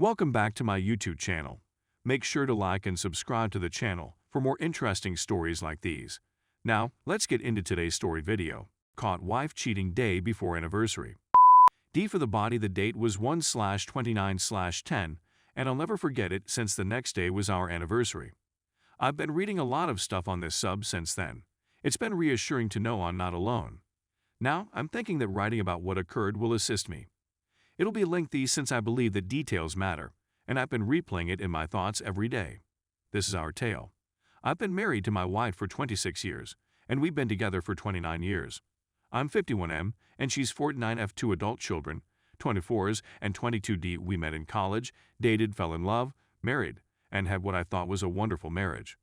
Welcome back to my YouTube channel. Make sure to like and subscribe to the channel for more interesting stories like these. Now, let's get into today's story video. Caught wife cheating day before anniversary. D for the body. The date was 1/29/10, and I'll never forget it since the next day was our anniversary. I've been reading a lot of stuff on this sub since then. It's been reassuring to know I'm not alone. Now, I'm thinking that writing about what occurred will assist me. It'll be lengthy since I believe that details matter, and I've been replaying it in my thoughts every day. This is our tale. I've been married to my wife for 26 years, and we've been together for 29 years. I'm 51M, and she's 49F, 2 adult children, 24s and 22D. We met in college, dated, fell in love, married, and had what I thought was a wonderful marriage.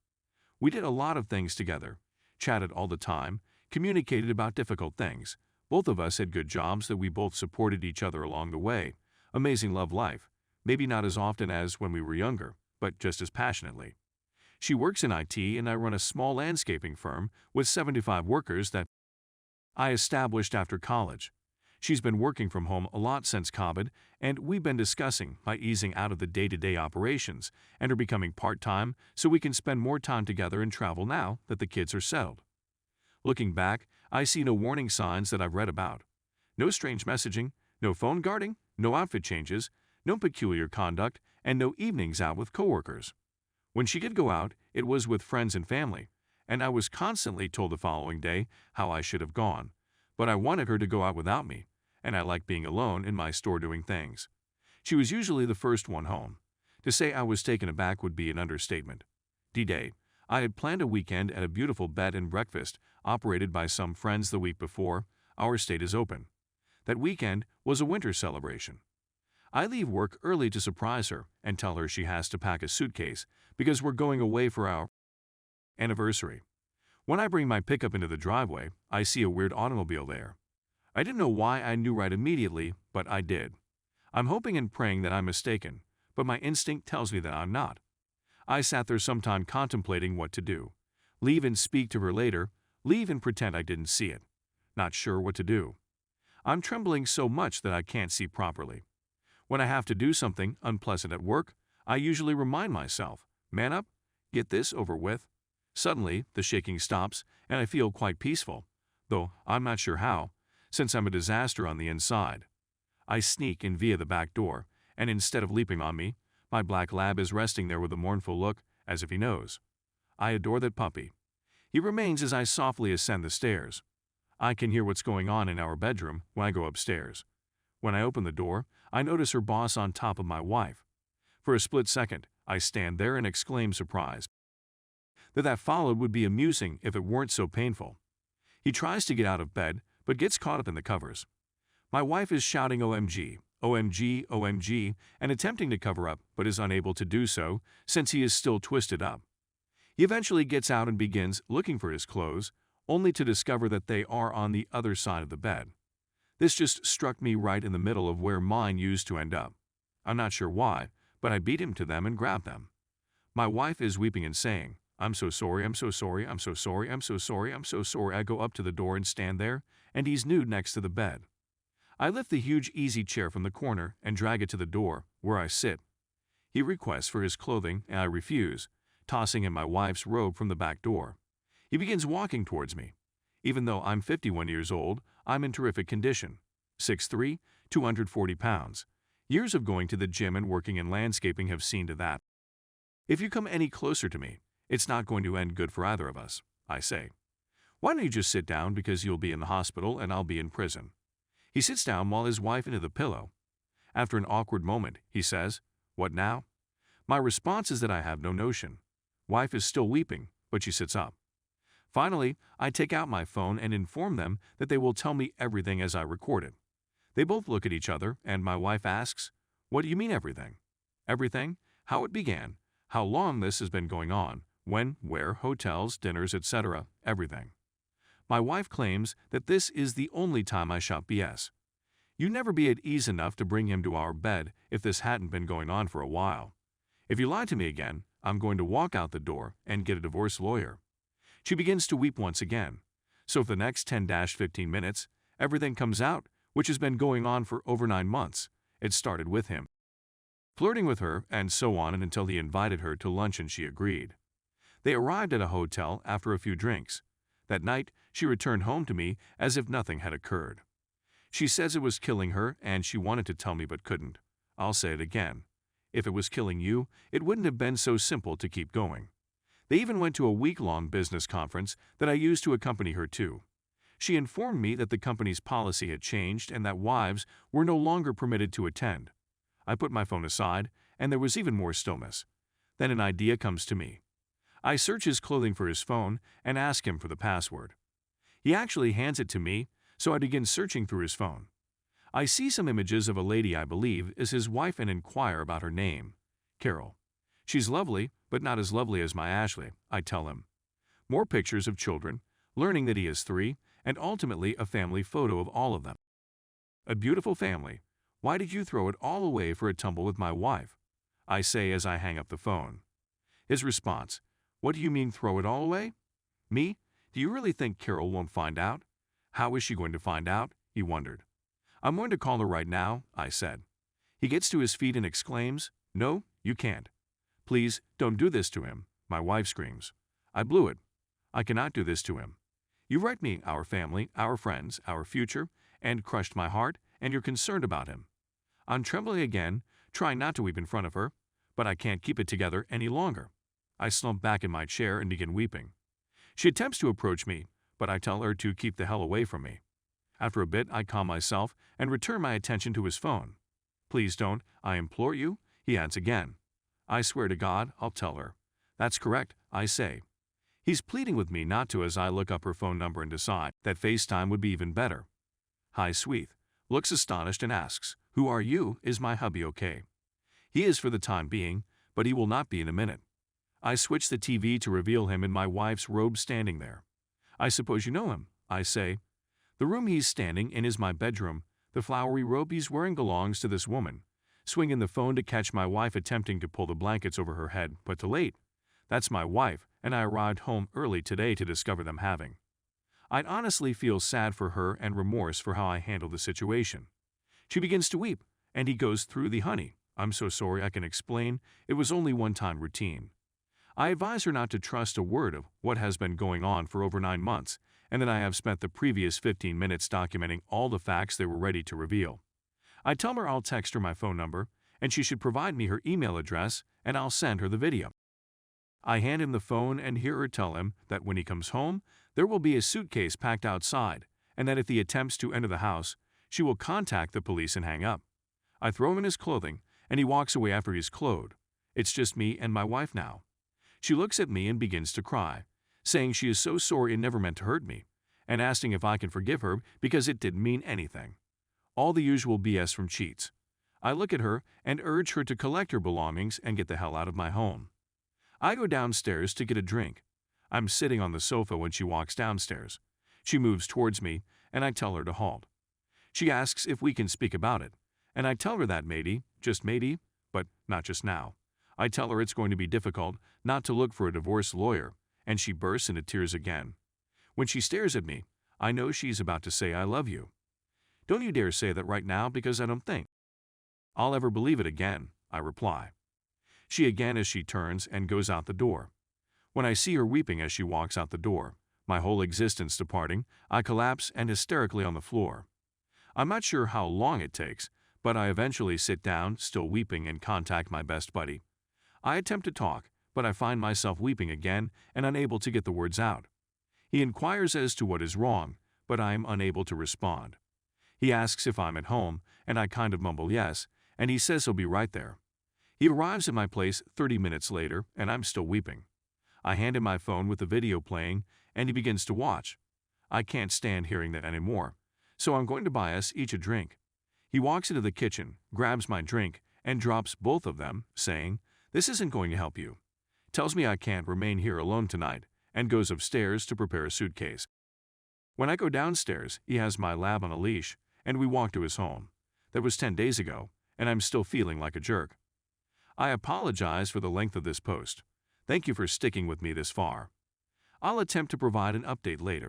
We did a lot of things together, chatted all the time, communicated about difficult things. Both of us had good jobs that we both supported each other along the way. Amazing love life. Maybe not as often as when we were younger, but just as passionately. She works in IT and I run a small landscaping firm with 75 workers that I established after college. She's been working from home a lot since COVID, and we've been discussing by easing out of the day-to-day operations and her becoming part-time so we can spend more time together and travel now that the kids are settled. Looking back, I see no warning signs that I've read about. No strange messaging, no phone guarding, no outfit changes, no peculiar conduct, and no evenings out with coworkers. When she did go out, it was with friends and family, and I was constantly told the following day how I should have gone. But I wanted her to go out without me, and I liked being alone in my store doing things. She was usually the first one home. To say I was taken aback would be an understatement. D-Day. I had planned a weekend at a beautiful bed and breakfast operated by some friends the week before. Our state is open. That weekend was a winter celebration. I leave work early to surprise her and tell her she has to pack a suitcase because we're going away for our anniversary. When I bring my pickup into the driveway, I see a weird automobile there. I didn't know why I knew right immediately, but I did. I'm hoping and praying that I'm mistaken, but my instinct tells me that I'm not. I sat there some time contemplating what to do. Leave and speak to her later, leave and pretend I didn't see it. Not sure what to do. I'm trembling so much that I can't see properly. When I have to do something unpleasant at work, I usually remind myself, man up, get this over with. Suddenly, the shaking stops, and I feel quite peaceful, though I'm not sure how, since I'm a disaster on the inside. I sneak in via the back door, and instead of leaping on me, my black lab is resting there with a mournful look, as if he knows. I adore that puppy. He remains as I softly ascend the stairs. I can hear what's going on in our bedroom when I go upstairs. When I open the door, I notice her boss on top of my wife. For a split second, I stand there and exclaim surprised. That followed would be amusing if it weren't so painful. He tries to get out of bed, but gets caught up in the covers. My wife is shouting OMG, OMG, OMG, and attempting to cover up, but is unable to do so since he is still twisted up. He eventually gets out and begins looking for his clothes, only to discover that they are on the other side of the bed. This just struck me right in the middle of where mine used to end up. I'm not sure why, but I beat him to them and grabbed them. My wife is weeping and saying, I'm so sorry, I'm so sorry, I'm so sorry, I'm so sorry, I'm so sorry. I go up to the door and stand there, and he's nude next to the bed. I lift the huge easy chair from the corner and drag it to the door, where I sit. He requests for his clothing, and I refuse, tossing him my wife's robe from the back door. He begins walking towards me. Even though I'm 51 years old, I'm in terrific condition. 6'3", 240 pounds. Years of going to the gym and working in landscaping have seen to that. If you come any closer to me, it's not going to end good for either of us, I say. Why don't you just sit down because you'll be in the hospital and I'll be in prison. He sits down while his wife into the pillow. After an awkward moment, he says, What now? My response is that I have no notion. Wife is still weeping, but she sits up. Finally, I take out my phone and inform them that they will tell me everything as I record it. They both look at each other, and my wife asks, What do you mean everything? Everything? How it began, how long this has been going on, when, where, hotels, dinners, etc., everything. My wife claims that this is the only time I shot BS. You'd never be at ease enough to bring him to our bed if this hadn't been going on for a while. If you lie to me again, I'm going to walk out the door and get a divorce lawyer. She begins to weep once again. So for the next 10-15 minutes, everything comes out, which has been going on for over 9 months. It started with him flirting with her, and so on until he invited her to lunch and she agreed. They arrived at a hotel after a few drinks. That night, she returned home to me as if nothing had occurred. She says it was killing her and she wanted to tell me but couldn't. I'll say it again. If it was killing you, it wouldn't have been so simple to keep going. They even went to a week-long business conference that I used to accompany her to. She informed me that the company's policy had changed and that wives were no longer permitted to attend. I put my phone aside, and there was even more stillness. Then an idea comes to me. I search his clothing for his phone and ask him for the password. He actually hands it to me, so I begin searching through his phone. I see some images of a lady I believe is his wife and inquire about her name, Carol. She's lovely, but not as lovely as my Ashley, I tell him. More pictures of children, learning that he has 3, and ultimately a family photo of all of them. A beautiful family. Why did you throw it all away for a tumble with my wife? I say as I hang up the phone. His response, what do you mean throw it all away? Me? Do you really think Carol won't find out? How is she going to find out? He wondered. I'm going to call her right now, I said. He gets to his feet and exclaims, no, you can't. Please, don't do this to him, my wife screams. I blew it. I cannot do this to him. You wrecked me, our family, our friends, our future, and crushed my heart, and you're concerned about him. I'm trembling again, trying not to weep in front of her, but I can't keep it together any longer. I slump back in my chair and begin weeping. She attempts to approach me, but I tell her to keep the hell away from me. After a bit, I calm myself and return my attention to his phone. Please don't, I implore you, he adds again. I swear to God, I'll tell her. That's correct, I say. He's pleading with me not to as I look up her phone number and decide that FaceTime would be even better. Hi, sweet. Looks astonished and asks, who are you? Is my hubby okay? He is for the time being, but he will not be in a minute. I switch the TV to reveal him in my wife's robe standing there. I suppose you know him, I say. The room he's standing in is my bedroom. The flowery robe he's wearing belongs to this woman. Swinging the phone to catch my wife attempting to pull the blankets over her head, but too late. That's my wife, and I arrived home early today to discover them having. I'd honestly feel sad for her and remorse for how I handled the situation. She begins to weep, and he goes through the honey. I'm so sorry, I can explain. It was only one-time routine. I advise her not to trust a word of what has been going on for over 9 months, and that I have spent the previous 15 minutes documenting all the facts they were ready to reveal. I tell her I'll text her my phone number, and she should provide me her email address, and I'll send her the video. I hand him the phone and hear her tell him that when he comes home, there will be a suitcase packed outside, and that if he attempts to enter the house, she will contact the police and hang up. I throw him in his clothing, and he walks away after he's clothed. It's just me and my wife now. She looks at me and begins to cry, saying she is so sorry and never meant to hurt me, and asking if I can forgive her because it didn't mean anything. All the usual BS from cheats. I look at her and urge her to collect her belongings and get the hell out of my home. I go downstairs to get a drink. I'm sitting on the sofa when she walks downstairs. She moves towards me, and I tell her to halt. She asks if we can speak about it, and I tell her that maybe, just maybe, but not just now. I tell her it's going to be difficult not to look for a divorce lawyer, and she bursts into tears again. When she stares at me, I know she's about to say I love you. Don't you dare say that right now because I don't think I'll ever believe it again, I reply. She again as she turns and goes out the door. When I see her weeping as she walks out the door, my whole existence departing, I collapse and hysterically on the floor. I'm not sure how long it takes, but I eventually sit down, still weeping, and contact my best buddy. I attempt to talk, but I find myself weeping again and unable to get the words out. He inquires as to what is wrong, but I am unable to respond. He asks if I'm at home, and I kind of mumble yes, and he says he'll be right there. He arrives at my place 30 minutes later, and I'm still weeping. I hand him my phone with the video playing, and he begins to watch. I can't stand hearing that anymore, so I'm going to buy us each a drink. He walks into the kitchen, grabs my drink, and drops both of them, saying, "This isn't going to help you." Tells me I can't remain here alone tonight, and goes upstairs to prepare a suitcase. When I go downstairs, he has my lab on a leash, and we walk to his home. That was 10 days ago, and I'm still feeling like a jerk. I apologize for the length of this post. Thank you for sticking with me this far. I'll attempt to provide an update later.